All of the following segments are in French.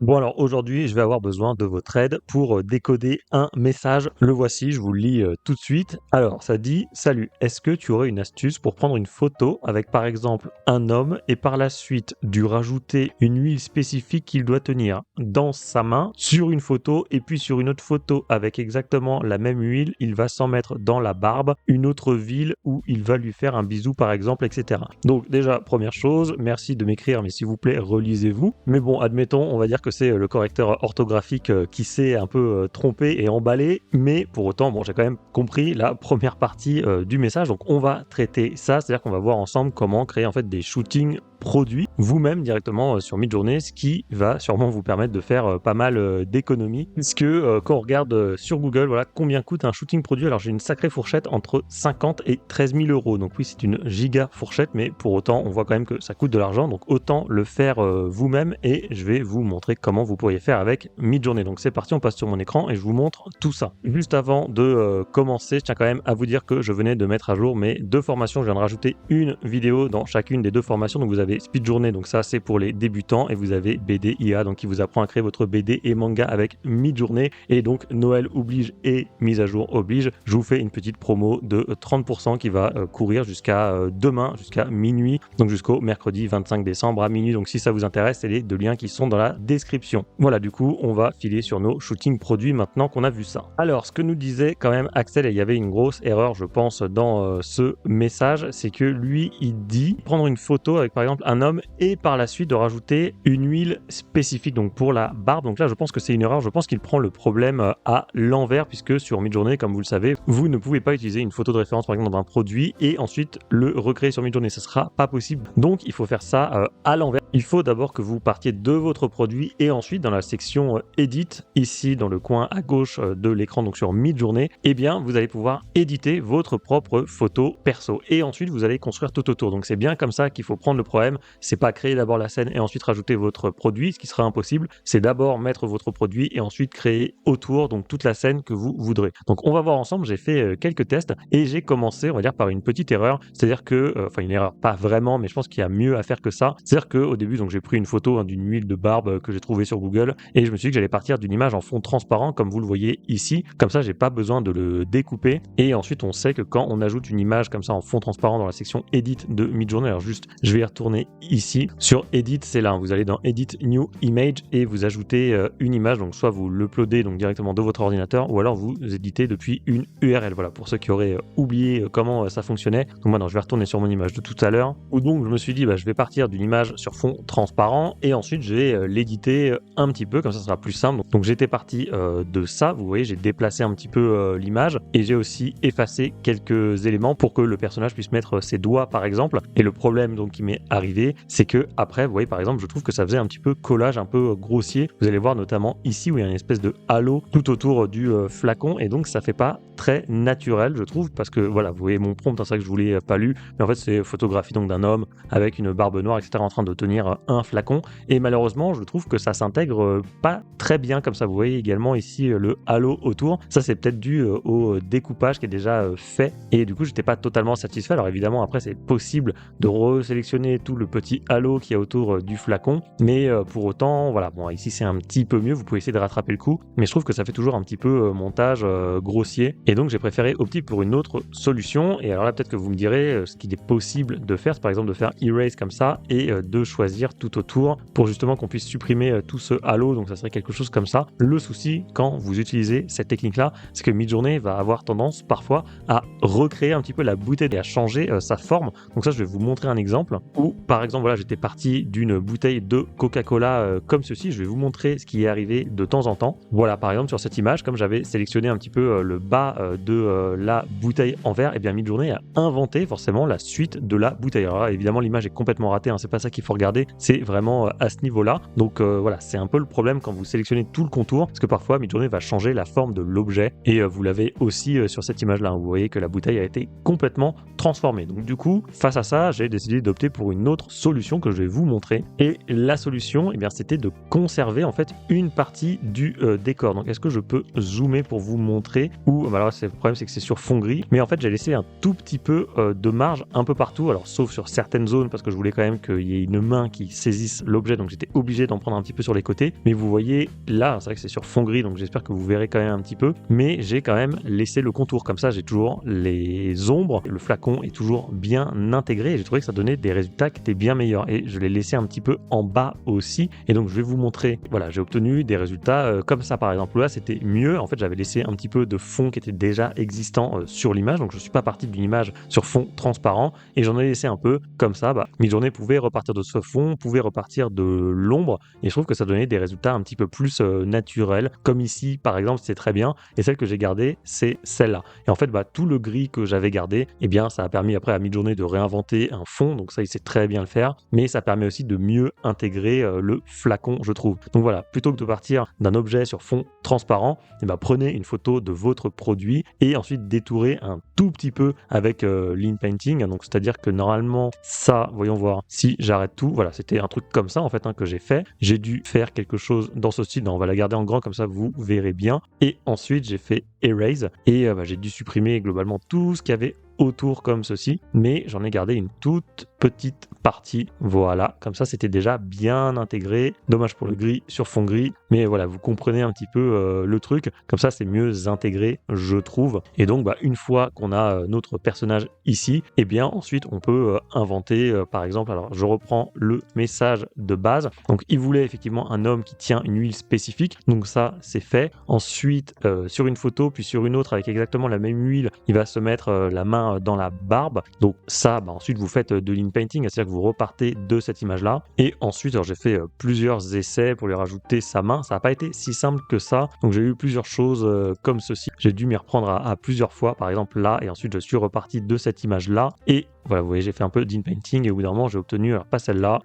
Bon alors aujourd'hui, je vais avoir besoin de votre aide pour décoder un message. Le voici, je vous le lis tout de suite. Alors ça dit: Salut, est-ce que tu aurais une astuce pour prendre une photo avec par exemple un homme et par la suite lui rajouter une huile spécifique qu'il doit tenir dans sa main sur une photo et puis sur une autre photo avec exactement la même huile, il va s'en mettre dans la barbe, une autre ville où il va lui faire un bisou par exemple, etc. Donc déjà, première chose, merci de m'écrire, mais s'il vous plaît, relisez-vous. Mais bon, admettons, on va dire que c'est le correcteur orthographique qui s'est un peu trompé et emballé, mais pour autant, bon, j'ai quand même compris la première partie du message. Donc on va traiter ça, c'est-à-dire qu'on va voir ensemble comment créer en fait des shootings produits vous-même directement sur Midjourney, ce qui va sûrement vous permettre de faire pas mal d'économies, puisque quand on regarde sur Google, voilà combien coûte un shooting produit. Alors j'ai une sacrée fourchette entre 50 et 13 000 euros, donc oui, c'est une giga fourchette, mais pour autant on voit quand même que ça coûte de l'argent, donc autant le faire vous-même, et je vais vous montrer comment vous pourriez faire avec Midjourney. Donc c'est parti, on passe sur mon écran et je vous montre tout ça. Juste avant de commencer, je tiens quand même à vous dire que je venais de mettre à jour mes deux formations. Je viens de rajouter une vidéo dans chacune des deux formations. Donc vous avez Speedjourney, donc ça c'est pour les débutants, et vous avez BD IA, donc qui vous apprend à créer votre BD et manga avec Midjourney. Et donc Noël oblige et mise à jour oblige, je vous fais une petite promo de 30% qui va courir jusqu'à demain, jusqu'à minuit, donc jusqu'au mercredi 25 décembre à minuit. Donc si ça vous intéresse, c'est les deux liens qui sont dans la description. Voilà, du coup on va filer sur nos shootings produits maintenant qu'on a vu ça. Alors ce que nous disait quand même Axel, et il y avait une grosse erreur je pense dans ce message, c'est que lui il dit prendre une photo avec par exemple un homme et par la suite de rajouter une huile spécifique donc pour la barbe. Donc là je pense que c'est une erreur, je pense qu'il prend le problème à l'envers, puisque sur Midjourney, comme vous le savez, vous ne pouvez pas utiliser une photo de référence par exemple d'un produit et ensuite le recréer sur Midjourney, ce sera pas possible. Donc il faut faire ça à l'envers. Il faut d'abord que vous partiez de votre produit et ensuite dans la section Edit, ici dans le coin à gauche de l'écran, donc sur Midjourney, eh bien vous allez pouvoir éditer votre propre photo perso et ensuite vous allez construire tout autour. Donc c'est bien comme ça qu'il faut prendre le problème. C'est pas créer d'abord la scène et ensuite rajouter votre produit, ce qui sera impossible. C'est d'abord mettre votre produit et ensuite créer autour donc toute la scène que vous voudrez. Donc on va voir ensemble, j'ai fait quelques tests et j'ai commencé, on va dire, par une petite erreur. C'est-à-dire que, une erreur, pas vraiment, mais je pense qu'il y a mieux à faire que ça. C'est-à-dire qu'au début, donc j'ai pris une photo d'une huile de barbe que j'ai trouvée sur Google et je me suis dit que j'allais partir d'une image en fond transparent comme vous le voyez ici. Comme ça, j'ai pas besoin de le découper. Et ensuite, on sait que quand on ajoute une image comme ça en fond transparent dans la section Edit de Midjourney, alors juste, je vais y retourner ici. Sur Edit, c'est là, vous allez dans Edit New Image et vous ajoutez une image. Donc soit vous l'uploadez donc directement de votre ordinateur ou alors vous éditez depuis une URL. Voilà, pour ceux qui auraient oublié comment ça fonctionnait. Donc maintenant, je vais retourner sur mon image de tout à l'heure où donc je me suis dit, je vais partir d'une image sur fond transparent et ensuite je vais l'éditer un petit peu, comme ça sera plus simple. Donc j'étais parti de ça, vous voyez, j'ai déplacé un petit peu l'image et j'ai aussi effacé quelques éléments pour que le personnage puisse mettre ses doigts par exemple. Et le problème donc qui m'est arrivé, c'est que après, vous voyez par exemple, je trouve que ça faisait un petit peu collage, un peu grossier. Vous allez voir notamment ici où il y a une espèce de halo tout autour du flacon et donc ça fait pas très naturel je trouve, parce que voilà, vous voyez mon prompt, c'est ça que je vous l'ai pas lu, mais en fait c'est photographie donc d'un homme avec une barbe noire etc en train de tenir un flacon et malheureusement je trouve que ça s'intègre pas très bien comme ça. Vous voyez également ici le halo autour, ça c'est peut-être dû au découpage qui est déjà fait et du coup j'étais pas totalement satisfait. Alors évidemment après c'est possible de resélectionner tout le petit halo qui est autour du flacon, mais pour autant voilà, bon ici c'est un petit peu mieux, vous pouvez essayer de rattraper le coup, mais je trouve que ça fait toujours un petit peu montage grossier et donc j'ai préféré opter pour une autre solution. Et alors là peut-être que vous me direz ce qu'il est possible de faire, c'est par exemple de faire erase comme ça et de choisir tout autour pour justement qu'on puisse supprimer tout ce halo, donc ça serait quelque chose comme ça. Le souci quand vous utilisez cette technique là, c'est que Midjourney va avoir tendance parfois à recréer un petit peu la bouteille et à changer sa forme. Donc ça je vais vous montrer un exemple où par exemple voilà, j'étais parti d'une bouteille de Coca-Cola comme ceci, je vais vous montrer ce qui est arrivé de temps en temps. Voilà par exemple sur cette image, comme j'avais sélectionné un petit peu le bas de la bouteille en verre, et bien Midjourney a inventé forcément la suite de la bouteille. Alors là, évidemment l'image est complètement ratée, c'est pas ça qu'il faut regarder, c'est vraiment à ce niveau-là. Donc voilà, c'est un peu le problème quand vous sélectionnez tout le contour, parce que parfois Midjourney va changer la forme de l'objet et vous l'avez aussi sur cette image-là. Vous voyez que la bouteille a été complètement transformée. Donc du coup, face à ça, j'ai décidé d'opter pour une autre solution que je vais vous montrer. Et la solution, eh bien, c'était de conserver en fait une partie du décor. Donc, est-ce que je peux zoomer pour vous montrer? Ou bah, alors, le problème, c'est que c'est sur fond gris, mais en fait, j'ai laissé un tout petit peu de marge un peu partout. Alors, sauf sur certaines zones, parce que je voulais quand même qu'il y ait une main qui saisisse l'objet, donc j'étais obligé d'en prendre un petit peu sur les côtés. Mais vous voyez là, c'est vrai que c'est sur fond gris, donc j'espère que vous verrez quand même un petit peu. Mais j'ai quand même laissé le contour comme ça. J'ai toujours les ombres. Le flacon est toujours bien intégré et j'ai trouvé que ça donnait des résultats qui étaient bien meilleurs. Et je l'ai laissé un petit peu en bas aussi. Et donc je vais vous montrer. Voilà, j'ai obtenu des résultats comme ça par exemple. Là, c'était mieux. En fait, j'avais laissé un petit peu de fond qui était déjà existant sur l'image. Donc je suis pas parti d'une image sur fond transparent et j'en ai laissé un peu comme ça. Midjourney pouvait repartir de ce fond, pouvait repartir de l'ombre et je trouve que ça donnait des résultats un petit peu plus naturels. Comme ici, par exemple, c'est très bien. Et celle que j'ai gardée, c'est celle-là. Et en fait, tout le gris que j'avais gardé, eh bien, ça a permis après à Midjourney de réinventer un fond. Donc ça, il sait très bien le faire. Mais ça permet aussi de mieux intégrer le flacon, je trouve. Donc voilà, plutôt que de partir d'un objet sur fond transparent, prenez une photo de votre produit et ensuite détourez un tout petit peu avec l'in-painting. Donc c'est-à-dire que normalement, ça, voyons voir, si j'arrête tout, voilà, c'était un truc comme ça en fait que j'ai fait. J'ai dû faire quelque chose dans ce style. On va la garder en grand comme ça, vous verrez bien. Et ensuite, j'ai fait erase et j'ai dû supprimer globalement tout ce qu'il y avait autour comme ceci, mais j'en ai gardé une toute petite partie, voilà, comme ça c'était déjà bien intégré, dommage pour le gris sur fond gris, mais voilà, vous comprenez un petit peu le truc, comme ça c'est mieux intégré, je trouve, et donc une fois qu'on a notre personnage ici, et bien ensuite on peut inventer, par exemple, alors je reprends le message de base, donc il voulait effectivement un homme qui tient une huile spécifique, donc ça c'est fait, ensuite sur une photo, puis sur une autre avec exactement la même huile, il va se mettre la main dans la barbe. Donc ça, ensuite vous faites de l'in-painting, c'est-à-dire que vous repartez de cette image-là. Et ensuite, alors j'ai fait plusieurs essais pour lui rajouter sa main. Ça n'a pas été si simple que ça. Donc j'ai eu plusieurs choses comme ceci. J'ai dû m'y reprendre à plusieurs fois, par exemple là, et ensuite je suis reparti de cette image-là. Et voilà, vous voyez, j'ai fait un peu d'in-painting et au bout d'un moment, j'ai obtenu, alors pas celle-là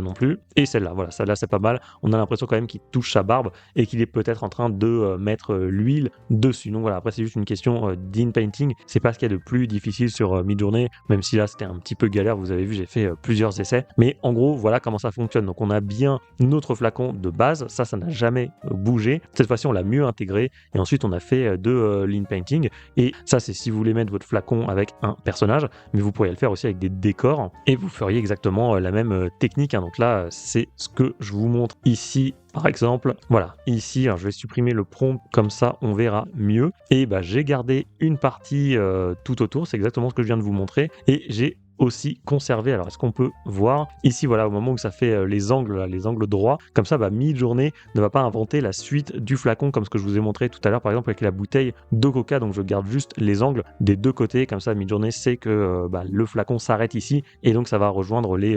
non plus, et celle-là. Voilà, celle-là, c'est pas mal. On a l'impression quand même qu'il touche sa barbe et qu'il est peut-être en train de mettre l'huile dessus. Donc voilà, après, c'est juste une question d'in-painting. C'est pas ce qu'il y a de plus difficile sur Midjourney, même si là, c'était un petit peu galère. Vous avez vu, j'ai fait plusieurs essais. Mais en gros, voilà comment ça fonctionne. Donc on a bien notre flacon de base. Ça n'a jamais bougé. Cette fois-ci, on l'a mieux intégré. Et ensuite, on a fait de l'in-painting. Et ça, c'est si vous voulez mettre votre flacon avec un personnage, mais vous pourriez le faire aussi avec des décors et vous feriez exactement la même technique. Donc là, c'est ce que je vous montre ici. Par exemple, voilà, ici, alors je vais supprimer le prompt, comme ça on verra mieux. Et j'ai gardé une partie tout autour, c'est exactement ce que je viens de vous montrer. Et j'ai aussi conservé, alors est-ce qu'on peut voir ici, voilà, au moment où ça fait les angles droits, comme ça Midjourney ne va pas inventer la suite du flacon comme ce que je vous ai montré tout à l'heure par exemple avec la bouteille de coca. Donc je garde juste les angles des deux côtés, comme ça Midjourney sait que le flacon s'arrête ici et donc ça va rejoindre les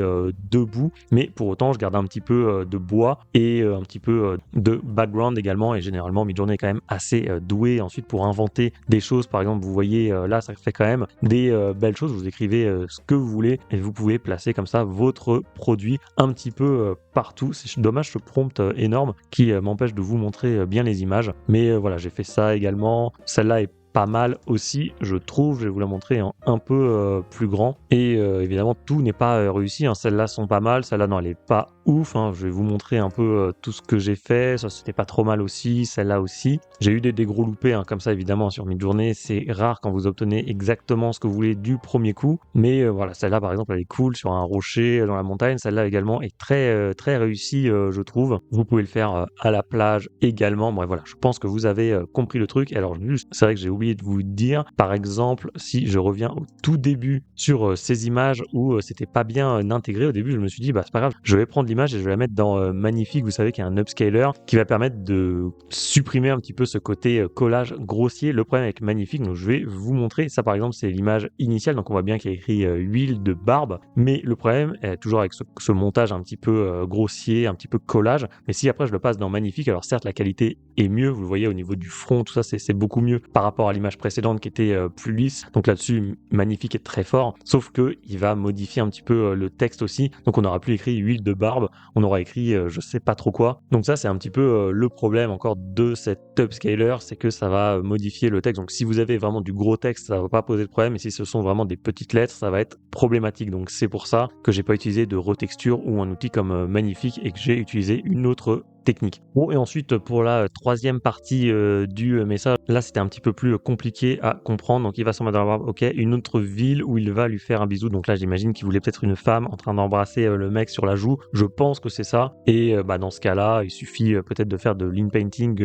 deux bouts, mais pour autant je garde un petit peu de bois et un petit peu de background également. Et généralement Midjourney est quand même assez doué ensuite pour inventer des choses. Par exemple, vous voyez là, ça fait quand même des belles choses. Vous écrivez ce que vous voulez et vous pouvez placer comme ça votre produit un petit peu partout. C'est dommage ce prompt énorme qui m'empêche de vous montrer bien les images, mais voilà, j'ai fait ça également. Celle-là est pas mal aussi, je trouve. Je vais vous la montrer en un peu plus grand. Et évidemment, tout n'est pas réussi. Celles-là sont pas mal. Celle-là, non, elle est pas ouf. Je vais vous montrer un peu tout ce que j'ai fait. Ça, c'était pas trop mal aussi. Celle-là aussi. J'ai eu des gros loupés, comme ça, évidemment, sur Midjourney. C'est rare quand vous obtenez exactement ce que vous voulez du premier coup. Mais voilà, celle-là, par exemple, elle est cool sur un rocher dans la montagne. Celle-là également est très réussie, je trouve. Vous pouvez le faire à la plage également. Bon, voilà, je pense que vous avez compris le truc. Alors, juste, c'est vrai que j'ai oublié de vous dire, par exemple, si je reviens au tout début sur ces images où c'était pas bien intégré, au début je me suis dit c'est pas grave, je vais prendre l'image et je vais la mettre dans Magnifique, vous savez qu'il y a un upscaler qui va permettre de supprimer un petit peu ce côté collage grossier. Le problème avec Magnifique, donc je vais vous montrer ça, par exemple c'est l'image initiale, donc on voit bien qu'il y a écrit huile de barbe, mais le problème est toujours avec ce montage un petit peu grossier, un petit peu collage. Mais si après je le passe dans Magnifique, alors certes la qualité est mieux, vous le voyez au niveau du front, tout ça c'est beaucoup mieux par rapport à l'image précédente qui était plus lisse. Donc là-dessus, magnifique et très fort. Sauf que il va modifier un petit peu le texte aussi. Donc on n'aura plus écrit huile de barbe, on aura écrit je sais pas trop quoi. Donc ça, c'est un petit peu le problème encore de cet upscaler, c'est que ça va modifier le texte. Donc si vous avez vraiment du gros texte, ça va pas poser de problème. Et si ce sont vraiment des petites lettres, ça va être problématique. Donc c'est pour ça que j'ai pas utilisé de retexture ou un outil comme Magnifique et que j'ai utilisé une autre technique. Bon, et ensuite, pour la troisième partie du message, là, c'était un petit peu plus compliqué à comprendre. Donc, il va s'en mettre dans la barbe, ok, une autre ville où il va lui faire un bisou. Donc là, j'imagine qu'il voulait peut-être une femme en train d'embrasser le mec sur la joue. Je pense que c'est ça. Et dans ce cas-là, il suffit peut-être de faire de l'inpainting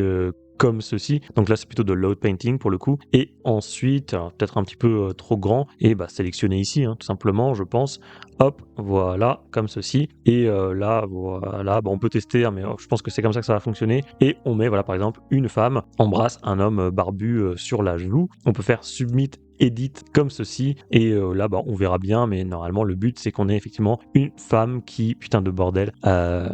comme ceci. Donc là, c'est plutôt de load painting pour le coup. Et ensuite, peut-être un petit peu trop grand, et sélectionner ici, tout simplement, je pense. Hop, voilà, comme ceci. Et là, voilà, on peut tester, mais je pense que c'est comme ça que ça va fonctionner. Et on met, voilà, par exemple, une femme embrasse un homme barbu sur la joue. On peut faire submit edit comme ceci et là on verra bien, mais normalement le but c'est qu'on ait effectivement une femme qui, putain de bordel, voilà,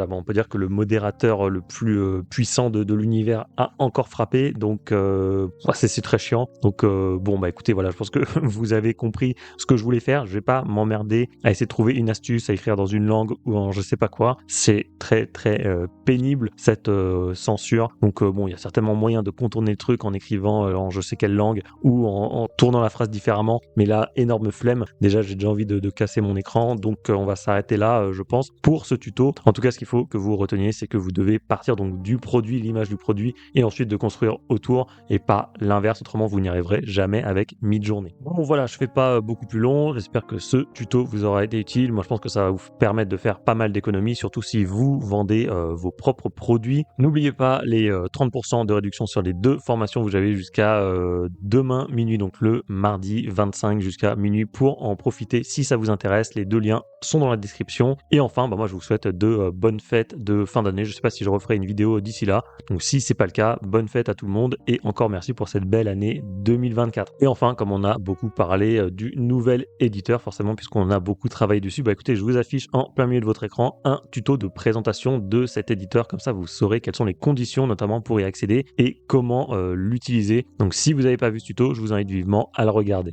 on peut dire que le modérateur le plus puissant de l'univers a encore frappé, donc c'est très chiant. Donc écoutez, voilà, je pense que vous avez compris ce que je voulais faire. Je vais pas m'emmerder à essayer de trouver une astuce à écrire dans une langue ou en je sais pas quoi. C'est très très pénible cette censure. Donc il y a certainement moyen de contourner le truc en écrivant en je sais quelle langue ou en tournant la phrase différemment. Mais là, énorme flemme. Déjà, j'ai déjà envie de casser mon écran, donc on va s'arrêter là, je pense, pour ce tuto. En tout cas, ce qu'il faut que vous reteniez, c'est que vous devez partir donc du produit, l'image du produit, et ensuite de construire autour, et pas l'inverse. Autrement, vous n'y arriverez jamais avec Midjourney. Bon, voilà, je fais pas beaucoup plus long. J'espère que ce tuto vous aura été utile. Moi, je pense que ça va vous permettre de faire pas mal d'économies, surtout si vous vendez vos propres produits. N'oubliez pas les 30% de réduction sur les 2 formations. Vous avez jusqu'à demain minuit, donc le mardi 25 jusqu'à minuit pour en profiter si ça vous intéresse. Les 2 liens sont dans la description. Et enfin, moi, je vous souhaite de bonnes fêtes de fin d'année. Je sais pas si je referai une vidéo d'ici là. Donc, si c'est pas le cas, bonne fête à tout le monde et encore merci pour cette belle année 2024. Et enfin, comme on a beaucoup parlé du nouvel éditeur, forcément, puisqu'on a beaucoup travaillé dessus, écoutez, je vous affiche en plein milieu de votre écran un tuto de présentation de cet éditeur. Comme ça, vous saurez quelles sont les conditions, notamment pour y accéder et comment l'utiliser. Donc, si vous n'avez pas vu ce tuto, je vous invite vivement à le regarder.